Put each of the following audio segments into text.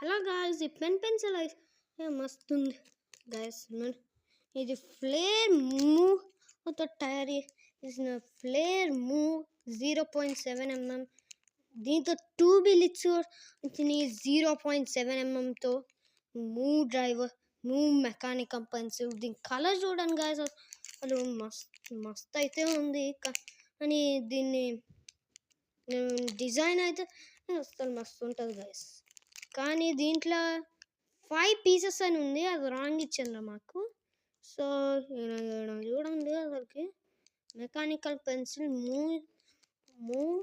Hello guys, ఈ pencil అయితే మస్తు ఉంది గాయస్. ఇది ఫ్లేర్ మూవ్తో తయారు చేసిన ఫ్లేర్ మూవ్ 0.7 mm. దీంతో 2 బిలిట్స్ వచ్చినాయి. 0.7 mmతో move driver, move mechanical pencil. దీని కలర్ చూడండి గాయస్, అసలు మస్తు అయితే ఉంది. కానీ దీన్ని డిజైన్ అయితే అసలు మస్తు ఉంటుంది గాయస్. కానీ దీంట్లో 5 పీసెస్ అని ఉంది, అది రాంగ్ ఇచ్చిండ్రు మాకు. సో చూడండి, అసలుకి మెకానికల్ పెన్సిల్ మూవ్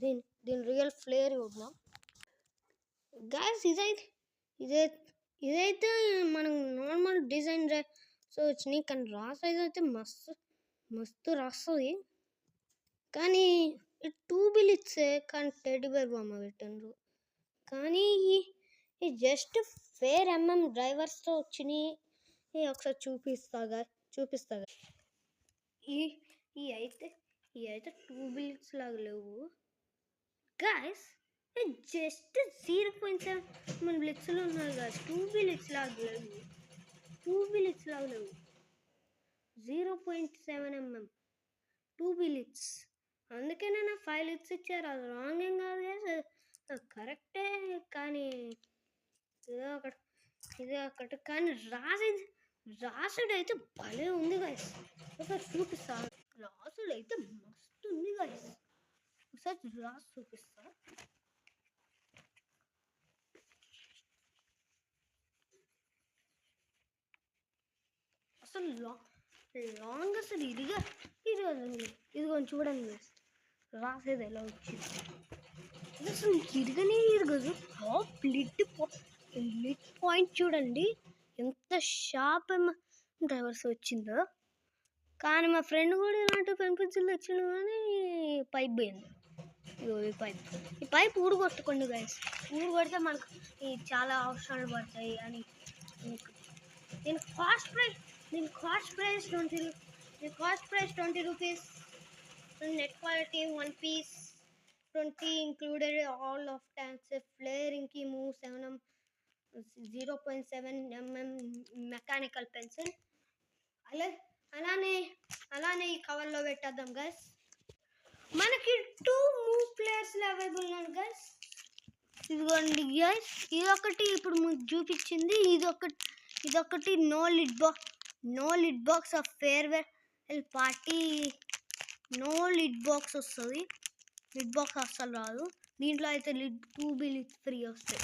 దీని రియల్ ఫ్లేర్ చూద్దాం గాయస్. ఇదైతే మనం నార్మల్ డిజైన్ సో వచ్చినాయి, కానీ రాసేది అయితే మస్తు రాస్తుంది. కానీ 2 బిలిట్సే, కానీ టెడ్డీ బేర్ బొమ్మ పెట్టండ్రు. కానీ ఈ జస్ట్ ఫేర్ డ్రైవర్స్తో వచ్చినాయి. ఒకసారి చూపిస్తాగా. ఈ అయితే 2 బిలిట్స్ లాగా లేవు గాయస్. జస్ట్ 0.7 బిలిట్స్లో ఉన్నాయి గాయస్. 2 బిలిట్స్ లాగా లేవు. 0.7 mm 2 బిలిట్స్. అందుకే నేను 5 లిట్స్ ఇచ్చారు. అది రాంగ్ ఏం కాదు గాయస్, కరెక్టే. కానీ ఇదే ఒకటి. కానీ రాసుడు అయితే భలే ఉంది గాయస్. ఒకసారి చూపిస్తా. రాసుడు అయితే మస్తు ఉంది గాయస్. ఒకసారి రాసి చూపిస్తా. అసలు లాంగ్ అసలు ఇదిగోండి చూడండి గాయస్, రాసేది ఎలా వచ్చింది. అసలు ఇరగదు. టాప్ లిడ్ పాయింట్ చూడండి ఎంత షార్ప్ డ్రైవర్స్ వచ్చిందో. కానీ మా ఫ్రెండ్ కూడా ఇలాంటి పెన్సిల్ తెచ్చిండు, కానీ పైప్ పోయింది. ఈ పైప్ ఊడగొట్టుకోండి గాయస్. ఊడగొడితే మనకు చాలా అవసరాలు పడతాయి. అని దీని cost price 20 rupees. Net quality 1 piece 20 included all of tanks, flare inky move 0.7 mm mechanical pencil. అలానే ఈ కవర్లో పెట్టేద్దాం గైస్. మనకి 2 మూవ్ ప్లేయర్స్ అవైలబుల్ ఉన్నాయి గైస్. ఇదిగోండి గైస్, ఇదొకటి ఇప్పుడు మీకు చూపించింది. ఇదొకటి no lid box of farewell party. No lid box వస్తుంది, లిడ్ బాక్స్ అస్సలు రాదు. దీంట్లో అయితే 2 బిలిట్స్ ఫ్రీ వస్తాయి.